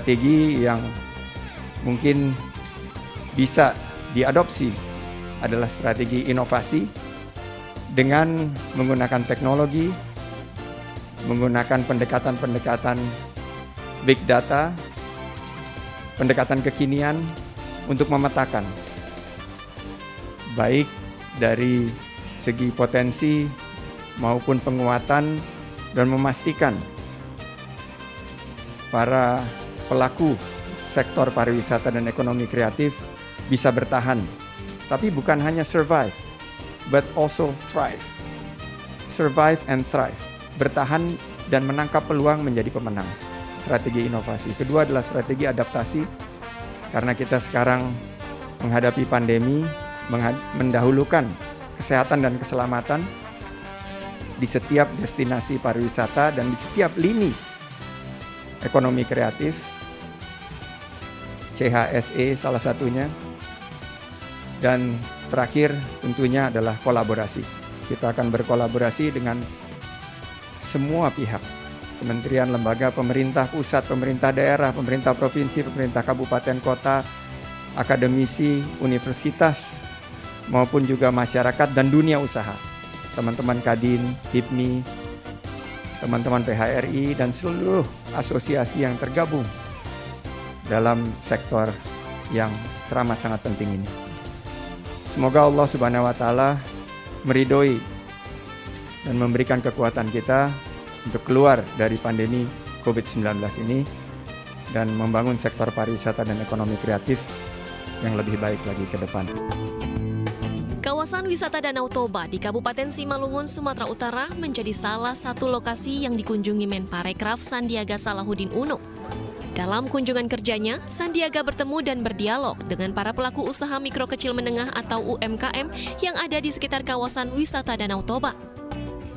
strategi yang mungkin bisa diadopsi adalah strategi inovasi dengan menggunakan teknologi, menggunakan pendekatan-pendekatan big data, pendekatan kekinian untuk memetakan baik dari segi potensi maupun penguatan dan memastikan para pelaku sektor pariwisata dan ekonomi kreatif bisa bertahan. Tapi bukan hanya survive, but also thrive. Survive and thrive. Bertahan dan menangkap peluang menjadi pemenang. Strategi inovasi. Kedua adalah strategi adaptasi. Karena kita sekarang menghadapi pandemi, mendahulukan kesehatan dan keselamatan di setiap destinasi pariwisata dan di setiap lini ekonomi kreatif. CHSE salah satunya. Dan terakhir tentunya adalah kolaborasi. Kita akan berkolaborasi dengan semua pihak. Kementerian, lembaga, pemerintah pusat, pemerintah daerah, pemerintah provinsi, pemerintah kabupaten kota, akademisi, universitas, maupun juga masyarakat dan dunia usaha. Teman-teman Kadin, HIPMI, teman-teman PHRI, dan seluruh asosiasi yang tergabung dalam sektor yang teramat sangat penting ini. Semoga Allah Subhanahu wa Ta'ala meridhoi dan memberikan kekuatan kita untuk keluar dari pandemi COVID-19 ini dan membangun sektor pariwisata dan ekonomi kreatif yang lebih baik lagi ke depan. Kawasan wisata Danau Toba di Kabupaten Simalungun, Sumatera Utara menjadi salah satu lokasi yang dikunjungi Menparekraf Sandiaga Salahuddin Uno. Dalam kunjungan kerjanya, Sandiaga bertemu dan berdialog dengan para pelaku usaha mikro kecil menengah atau UMKM yang ada di sekitar kawasan wisata Danau Toba.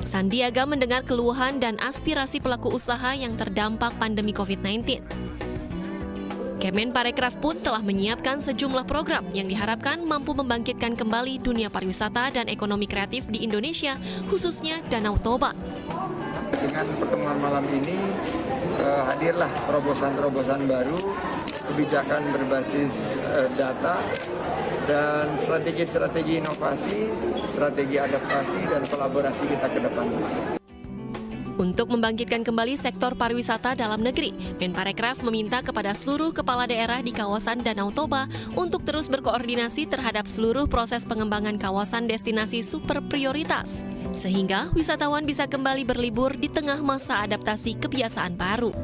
Sandiaga mendengar keluhan dan aspirasi pelaku usaha yang terdampak pandemi COVID-19. Kemenparekraf pun telah menyiapkan sejumlah program yang diharapkan mampu membangkitkan kembali dunia pariwisata dan ekonomi kreatif di Indonesia, khususnya Danau Toba. Dengan pertemuan malam ini hadirlah terobosan-terobosan baru, kebijakan berbasis data, dan strategi-strategi inovasi, strategi adaptasi, dan kolaborasi kita ke depan. Untuk membangkitkan kembali sektor pariwisata dalam negeri, Menparekraf meminta kepada seluruh kepala daerah di kawasan Danau Toba untuk terus berkoordinasi terhadap seluruh proses pengembangan kawasan destinasi super prioritas, sehingga wisatawan bisa kembali berlibur di tengah masa adaptasi kebiasaan baru.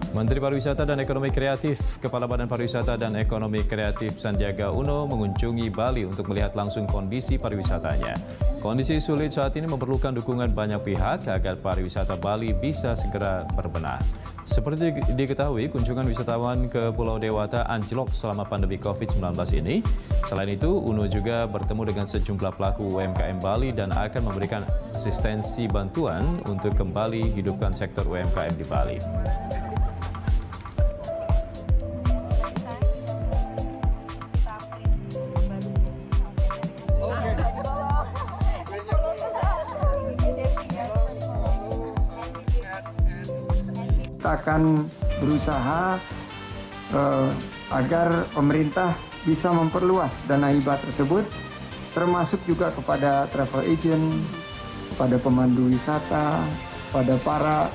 Menteri Pariwisata dan Ekonomi Kreatif, Kepala Badan Pariwisata dan Ekonomi Kreatif Sandiaga Uno mengunjungi Bali untuk melihat langsung kondisi pariwisatanya. Kondisi sulit saat ini memerlukan dukungan banyak pihak agar pariwisata Bali bisa segera berbenah. Seperti diketahui, kunjungan wisatawan ke Pulau Dewata anjlok selama pandemi COVID-19 ini. Selain itu, Uno juga bertemu dengan sejumlah pelaku UMKM Bali dan akan memberikan asistensi bantuan untuk kembali hidupkan sektor UMKM di Bali. Kita akan berusaha agar pemerintah bisa memperluas dana hibah tersebut, termasuk juga kepada travel agent, kepada pemandu wisata, pada para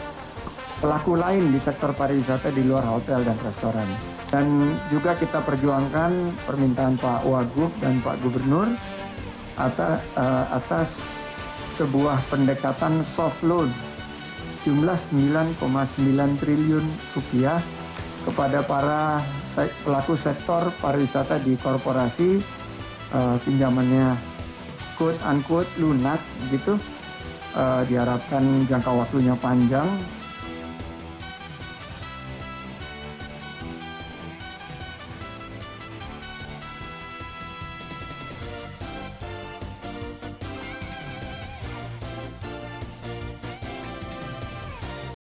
pelaku lain di sektor pariwisata di luar hotel dan restoran. Dan juga kita perjuangkan permintaan Pak Wagub dan Pak Gubernur atas sebuah pendekatan soft loan jumlah 9,9 triliun rupiah kepada para pelaku sektor pariwisata di korporasi, pinjamannya quote unquote lunak gitu, diharapkan jangka waktunya panjang